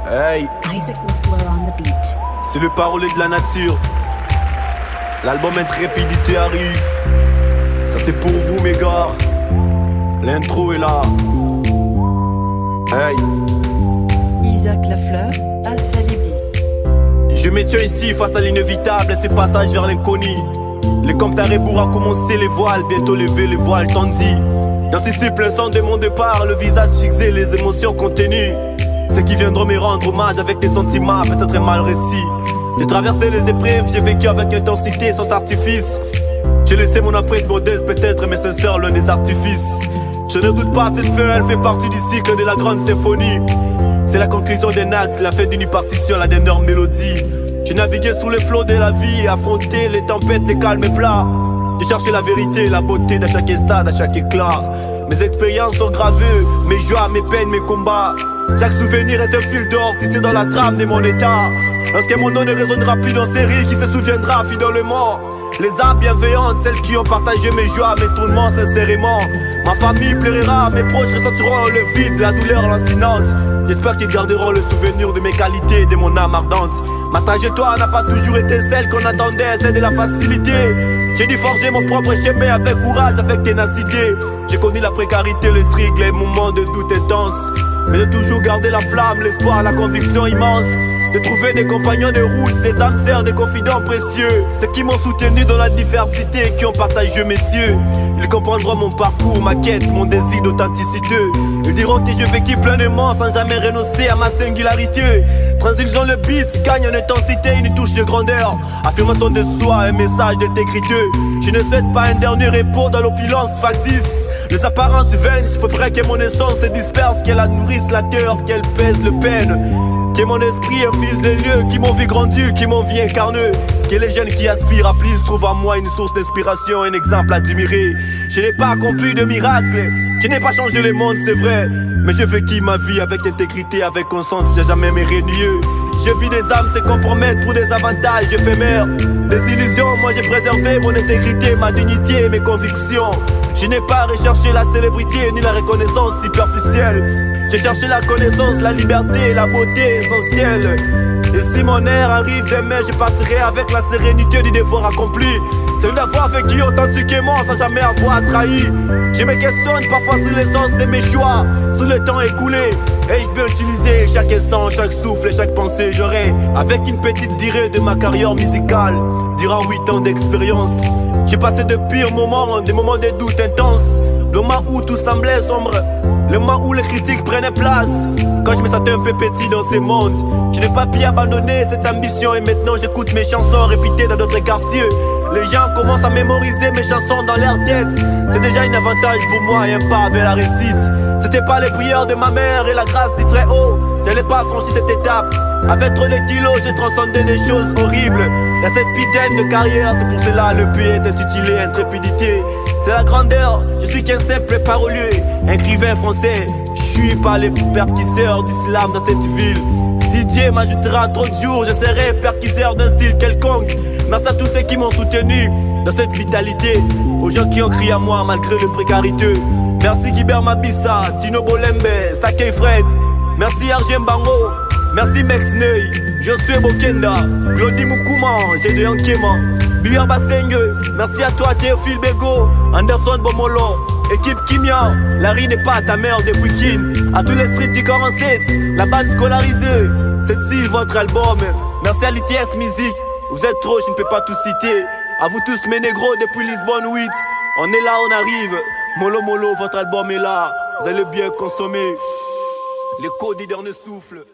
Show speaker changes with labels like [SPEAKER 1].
[SPEAKER 1] Hey,
[SPEAKER 2] Isaac LaFleur on the beat.
[SPEAKER 1] c'est le parolier de la nature. L'album Intrépidité arrive. Ça c'est pour vous mes gars. L'intro est là. Hey,
[SPEAKER 2] Isaac LaFleur à Salibit.
[SPEAKER 1] je me tiens ici face à l'inévitable et ce passage vers l'inconnu. Les comptes à rebours a commencé, les voiles, bientôt lever les voiles tendus. J'anticipe l'instant de mon départ, le visage fixé, les émotions contenues. Ceux qui viendront me rendre hommage avec des sentiments peut-être mal récits. J'ai traversé les épreuves, j'ai vécu avec intensité, sans artifice. J'ai laissé mon empreinte modeste peut-être, mais sincère, l'un des artifices. Je ne doute pas, cette fin, elle fait partie du cycle de la grande symphonie. C'est la conclusion d'un acte, la fin d'une partition, la dernière mélodie. J'ai navigué sous les flots de la vie, affronté les tempêtes, les calmes et plats. J'ai cherché la vérité, la beauté dans chaque stade, à chaque éclat. Mes expériences sont gravées, mes joies, mes peines, mes combats. Chaque souvenir est un fil d'or tissé dans la trame de mon état. Lorsque mon nom ne résonnera plus dans série, qui se souviendra fidèlement? Les âmes bienveillantes, celles qui ont partagé mes joies, mes tourments sincèrement. Ma famille pleurera, mes proches ressentiront le vide, la douleur lancinante. J'espère qu'ils garderont le souvenir de mes qualités, de mon âme ardente. Ma trajectoire n'a pas toujours été celle qu'on attendait, celle de la facilité. J'ai dû forger mon propre chemin avec courage, avec ténacité. J'ai connu la précarité, le strict, les moments de doute intense. Mais j'ai toujours gardé la flamme, l'espoir, la conviction immense de trouver des compagnons de route, des âmes sœurs, des confidents précieux. Ceux qui m'ont soutenu dans la diversité, qui ont partagé mes cieux. Ils comprendront mon parcours, ma quête, mon désir d'authenticité. Ils diront que je vécu pleinement sans jamais renoncer à ma singularité. Transilgeant le beat, gagne en intensité, une touche de grandeur. Affirmation de soi, un message d'intégrité. Je ne souhaite pas un dernier repos dans l'opulence factice. Les apparences vaines, je préférerais que mon essence se disperse, qu'elle nourrisse la terre, qu'elle pèse le peine. Que mon esprit infuse les lieux qui m'ont vu grandir, qui m'ont vu incarner. Que les jeunes qui aspirent à plus trouvent en moi une source d'inspiration, un exemple à admirer. Je n'ai pas accompli de miracle, je n'ai pas changé le monde, c'est vrai. Mais je vécu ma vie avec intégrité, avec constance, j'ai jamais me renié. J'ai vu des âmes se compromettre pour des avantages éphémères. Des illusions, moi j'ai préservé mon intégrité, ma dignité et mes convictions. Je n'ai pas recherché la célébrité ni la reconnaissance superficielle. J'ai cherché la connaissance, la liberté, la beauté essentielle. Et si mon air arrive demain, je partirai avec la sérénité du devoir accompli. C'est d'avoir vécu authentiquement sans jamais avoir trahi. Je me questionne parfois sur l'essence de mes choix, sur le temps écoulé. Ai-je bien utilisé chaque instant, chaque souffle et chaque pensée? J'aurai, avec une petite durée de ma carrière musicale, durant 8 ans d'expérience, j'ai passé de pires moments, des moments de doute intenses. Le moment où tout semblait sombre, le moment où les critiques prenaient place. Quand je me sentais un peu petit dans ce monde, je n'ai pas pu abandonner cette ambition. Et maintenant j'écoute mes chansons répétées dans d'autres quartiers. Les gens commencent à mémoriser mes chansons dans leur tête. C'est déjà un avantage pour moi et un pas vers la réussite. C'était pas les prières de ma mère et la grâce du très haut. Je n'ai pas franchi cette étape. Avec trop de kilos, j'ai transcendé des choses horribles. Dans cette putain de carrière, c'est pour cela le but est intitulé Intrépidité. C'est la grandeur, je suis qu'un simple parolier, écrivain français. Je suis pas les perquisseurs d'islam dans cette ville. Si Dieu m'ajoutera trop de jours, je serai perquisseur d'un style quelconque. Merci à tous ceux qui m'ont soutenu dans cette vitalité, aux gens qui ont crié à moi malgré le précarité. Merci Guibert Mabissa, Tino Bolembe, Stakey Fred. Merci Arjen Bango, merci Mex Ney, Josué Bokenda, Glody Moukouma, Gédé Ankema, Biyar Basenge. Merci à toi Théophile Bego, Anderson Bomolo, équipe Kimia. Larry n'est pas ta mère depuis Kin. À tous les streets du 47, la bande scolarisée. C'est votre album. Merci à l'ITS Music. Vous êtes trop, je ne peux pas tout citer. À vous tous mes négros depuis Lisbonne 8. On est là, on arrive. Molo Molo, votre album est là. Vous allez bien consommer. Les codes du dernier souffle.